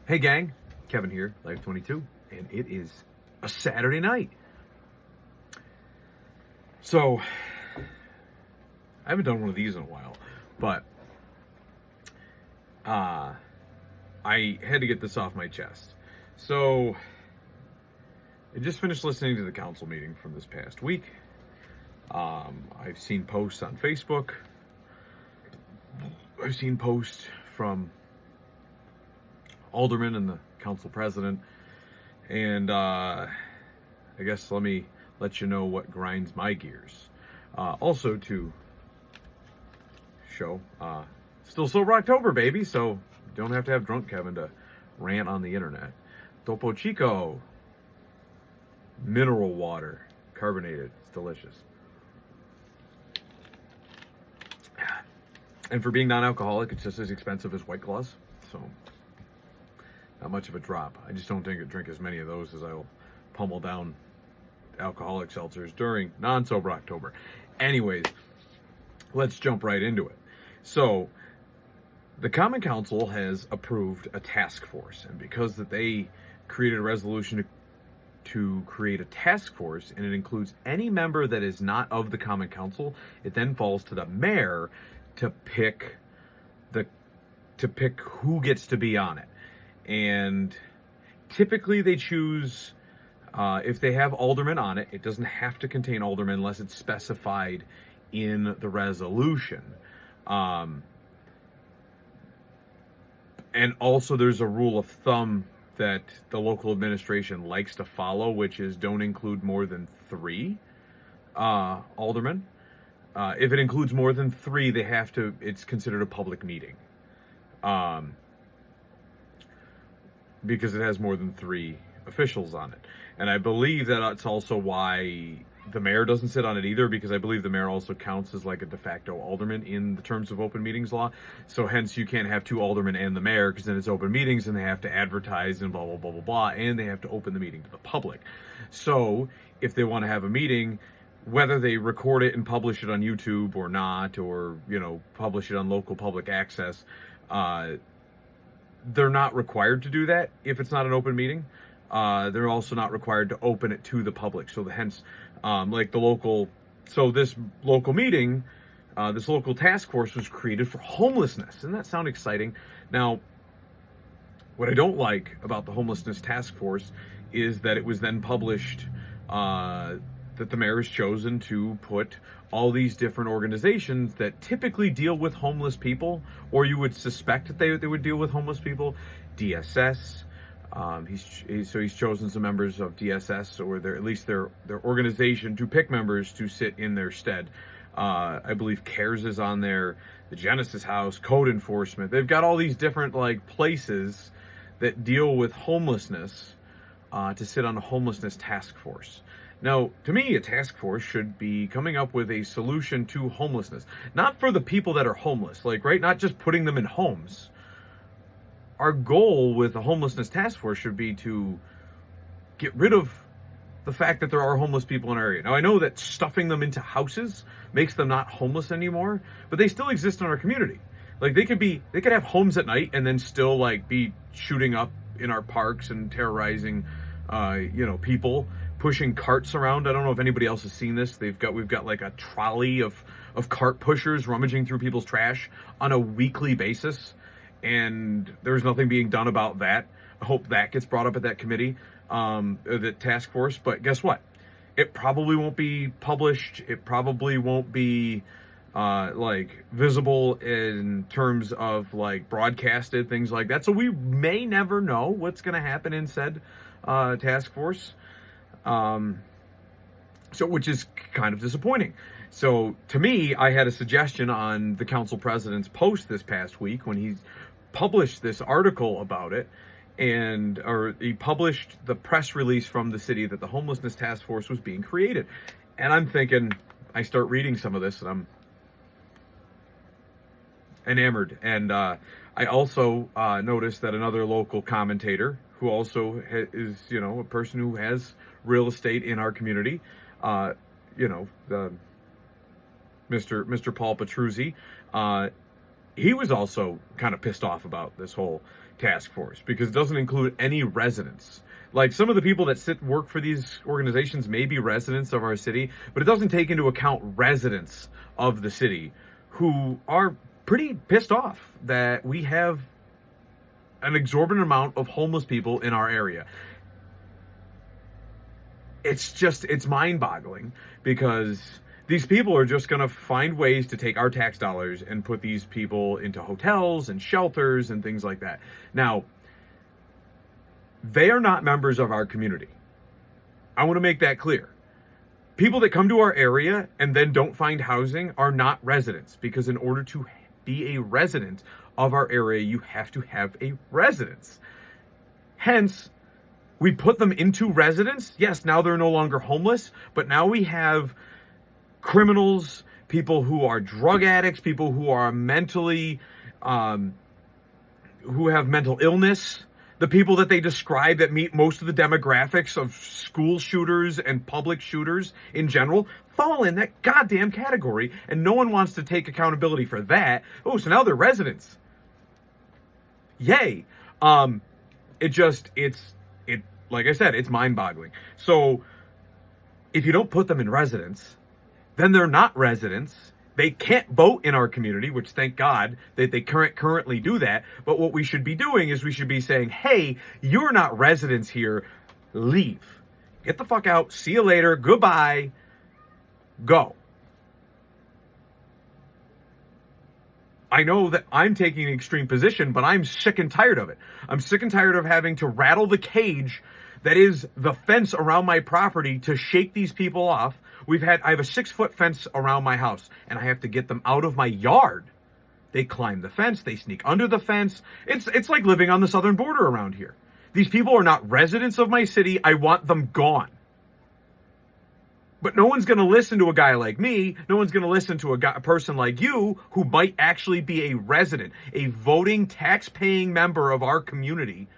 Hey gang, Kevin here, Life22, and it is a Saturday night. So, I haven't done one of these in a while, but I had to get this off my chest. So, I just finished listening to the council meeting from this past week. I've seen posts on Facebook. I've seen posts from aldermen and the council president, and I guess let me let you know what grinds my gears. Also to show, still Sober October, baby, so you don't have to have drunk Kevin to rant on the internet. Topo Chico, mineral water, carbonated, it's delicious. And for being non-alcoholic, it's just as expensive as White Claws, so not much of a drop. I just don't drink as many of those as I'll pummel down alcoholic seltzers during non-sober October. Anyways, let's jump right into it. So, the Common Council has approved a task force, and because that they created a resolution to create a task force, and it includes any member that is not of the Common Council, it then falls to the mayor to pick who gets to be on it. And typically they choose, if they have aldermen on it, it doesn't have to contain aldermen unless it's specified in the resolution. And also there's a rule of thumb that the local administration likes to follow, which is don't include more than 3 aldermen. If it includes more than 3, it's considered a public meeting. Because it has more than 3 officials on it. And I believe that that's also why the mayor doesn't sit on it either, because I believe the mayor also counts as like a de facto alderman in the terms of open meetings law. So hence you can't have 2 aldermen and the mayor, because then it's open meetings and they have to advertise and blah, blah, blah, blah, blah, and they have to open the meeting to the public. So if they want to have a meeting, whether they record it and publish it on YouTube or not, or, publish it on local public access, they're not required to do that if it's not an open meeting. They're also not required to open it to the public. So hence, this local meeting, this local task force was created for homelessness. Doesn't that sound exciting? Now, what I don't like about the homelessness task force is that it was then published, that the mayor has chosen to put all these different organizations that typically deal with homeless people, or you would suspect that they would deal with homeless people. DSS, he's chosen some members of DSS, or at least their organization, to pick members to sit in their stead. I believe CARES is on there, the Genesis House, Code Enforcement. They've got all these different places that deal with homelessness to sit on a homelessness task force. Now, to me, a task force should be coming up with a solution to homelessness. Not for the people that are homeless, right? Not just putting them in homes. Our goal with a homelessness task force should be to get rid of the fact that there are homeless people in our area. Now, I know that stuffing them into houses makes them not homeless anymore, but they still exist in our community. They could have homes at night and then still be shooting up in our parks and terrorizing, people, pushing carts around. I don't know if anybody else has seen this. We've got a trolley of cart pushers rummaging through people's trash on a weekly basis, and there's nothing being done about that. I hope that gets brought up at that committee, the task force. But guess what? It probably won't be published. It probably won't be visible in terms of broadcasted, things like that. So we may never know what's going to happen in said task force. Which is kind of disappointing. So to me, I had a suggestion on the council president's post this past week when he published this article about it, or he published the press release from the city that the homelessness task force was being created. And I'm thinking, I start reading some of this and I'm enamored. And I also noticed that another local commentator, who also is, a person who has real estate in our community, Mr. Paul Petruzzi, he was also kind of pissed off about this whole task force because it doesn't include any residents. Like, some of the people that work for these organizations may be residents of our city, but it doesn't take into account residents of the city who are pretty pissed off that we have an exorbitant amount of homeless people in our area. It's mind-boggling because these people are just going to find ways to take our tax dollars and put these people into hotels and shelters and things like that. Now, they are not members of our community. I want to make that clear. People that come to our area and then don't find housing are not residents, because in order to be a resident of our area, you have to have a residence. Hence, we put them into residence. Yes, now they're no longer homeless, but now we have criminals, people who are drug addicts, people who are mentally, who have mental illness. The people that they describe that meet most of the demographics of school shooters and public shooters in general fall in that goddamn category, and no one wants to take accountability for that. Oh, so now they're residents. Yay. Like I said, it's mind-boggling. So if you don't put them in residence, then they're not residents. They can't vote in our community, which thank God that they currently do that. But what we should be doing is we should be saying, hey, you're not residents here. Leave. Get the fuck out. See you later. Goodbye. Go. I know that I'm taking an extreme position, but I'm sick and tired of it. I'm sick and tired of having to rattle the cage that is the fence around my property to shake these people off. I have a 6-foot fence around my house, and I have to get them out of my yard. They climb the fence, they sneak under the fence. It's like living on the southern border around here. These people are not residents of my city. I want them gone. But no one's going to listen to a guy like me. No one's going to listen to a person like you who might actually be a resident, a voting, tax-paying member of our community.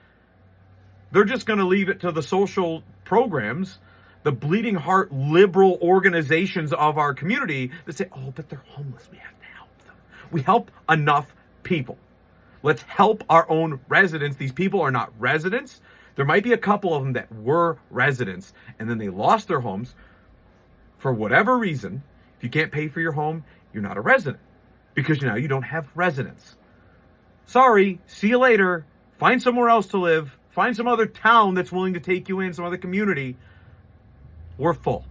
They're just going to leave it to the social programs, the bleeding heart liberal organizations of our community that say, oh, but they're homeless. We have to help them. We help enough people. Let's help our own residents. These people are not residents. There might be a couple of them that were residents, and then they lost their homes for whatever reason. If you can't pay for your home, you're not a resident, because now you don't have residence. Sorry, see you later. Find somewhere else to live. Find some other town that's willing to take you in, some other community. We're full.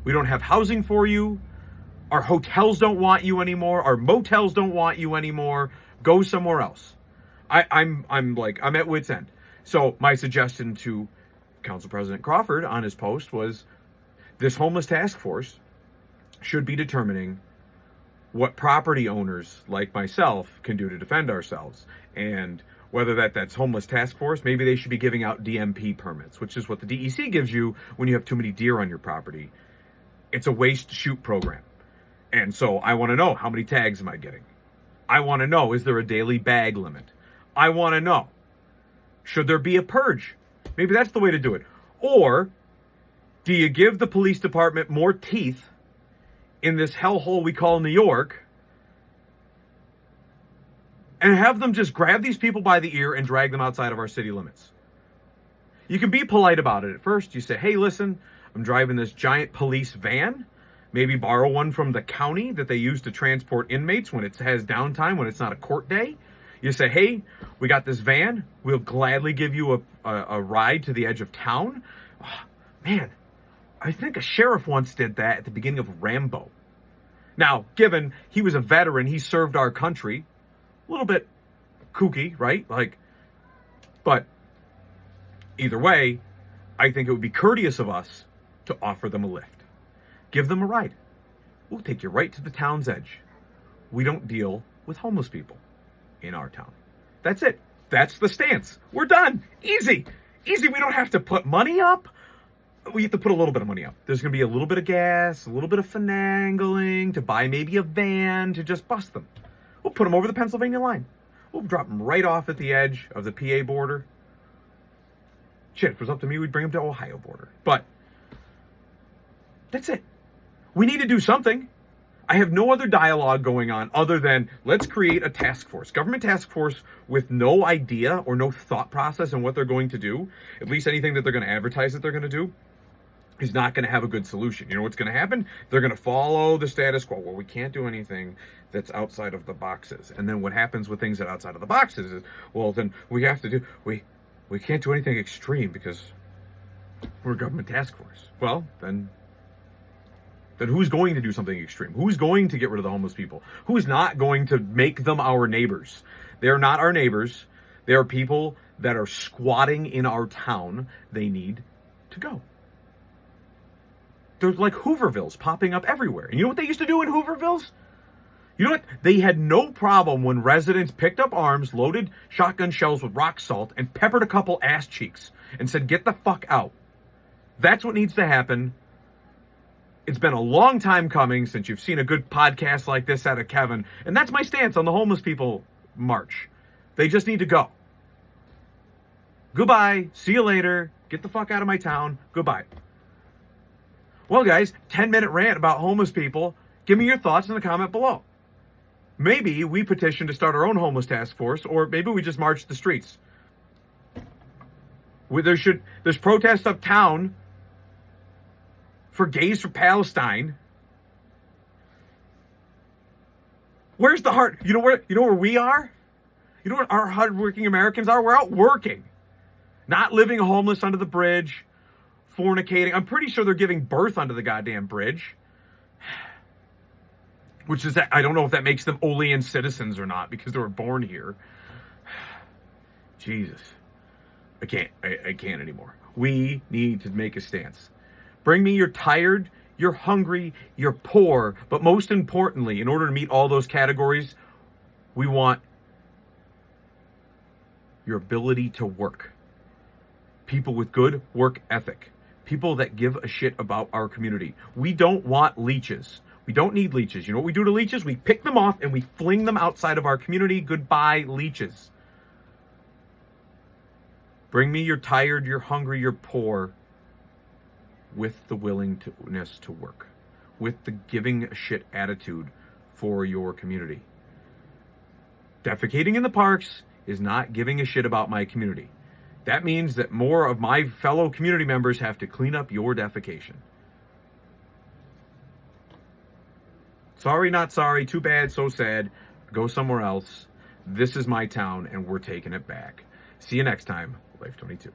We don't have housing for you. Our hotels don't want you anymore. Our motels don't want you anymore. Go somewhere else. I'm at wit's end. So my suggestion to Council President Crawford on his post was, this homeless task force should be determining what property owners like myself can do to defend ourselves. And whether that's homeless task force, maybe they should be giving out DMP permits, which is what the DEC gives you when you have too many deer on your property. It's a waste shoot program. And so I want to know, how many tags am I getting? I want to know, is there a daily bag limit? I want to know, should there be a purge? Maybe that's the way to do it. Or do you give the police department more teeth in this hellhole we call New York and have them just grab these people by the ear and drag them outside of our city limits? You can be polite about it at first. You say, hey, listen, I'm driving this giant police van. Maybe borrow one from the county that they use to transport inmates when it has downtime, when it's not a court day. You say, hey, we got this van. We'll gladly give you a ride to the edge of town. Oh, man, I think a sheriff once did that at the beginning of Rambo. Now, given he was a veteran, he served our country, a little bit kooky, right? But either way, I think it would be courteous of us to offer them a lift. Give them a ride. We'll take you right to the town's edge. We don't deal with homeless people in our town. That's it. That's the stance. We're done. Easy. Easy. We don't have to put money up. We have to put a little bit of money up. There's going to be a little bit of gas, a little bit of finagling to buy maybe a van to just bust them. We'll put them over the Pennsylvania line. We'll drop them right off at the edge of the PA border. Shit, if it was up to me, we'd bring them to Ohio border. But that's it. We need to do something. I have no other dialogue going on other than let's create a task force, government task force with no idea or no thought process on what they're going to do, at least anything that they're going to advertise that they're going to do, is not going to have a good solution. You know what's going to happen? They're going to follow the status quo. Well, we can't do anything that's outside of the boxes. And then what happens with things that are outside of the boxes is, well, then we have to do, we can't do anything extreme because we're a government task force. Well, then who's going to do something extreme? Who's going to get rid of the homeless people? Who's not going to make them our neighbors? They're not our neighbors. They are people that are squatting in our town. They need to go. There's like Hoovervilles popping up everywhere. And you know what they used to do in Hoovervilles? You know what? They had no problem when residents picked up arms, loaded shotgun shells with rock salt, and peppered a couple ass cheeks and said, get the fuck out. That's what needs to happen. It's been a long time coming since you've seen a good podcast like this out of Kevin. And that's my stance on the homeless people march. They just need to go. Goodbye. See you later. Get the fuck out of my town. Goodbye. Well, guys, 10-minute rant about homeless people. Give me your thoughts in the comment below. Maybe we petition to start our own homeless task force, or maybe we just march the streets. There's protests uptown for Gays for Palestine. Where's the heart? You know where we are? You know what our hardworking Americans are? We're out working. Not living homeless under the bridge, fornicating. I'm pretty sure they're giving birth under the goddamn bridge. Which is that, I don't know if that makes them Olean citizens or not because they were born here. Jesus. I can't anymore. We need to make a stance. Bring me you're tired, you're hungry, you're poor, but most importantly, in order to meet all those categories, we want your ability to work. People with good work ethic. People that give a shit about our community. We don't want leeches. We don't need leeches. You know what we do to leeches? We pick them off and we fling them outside of our community. Goodbye, leeches. Bring me you're tired, you're hungry, you're poor, with the willingness to work, with the giving a shit attitude for your community. Defecating in the parks is not giving a shit about my community. That means that more of my fellow community members have to clean up your defecation. Sorry, not sorry. Too bad, so sad. Go somewhere else. This is my town, and we're taking it back. See you next time, Life22.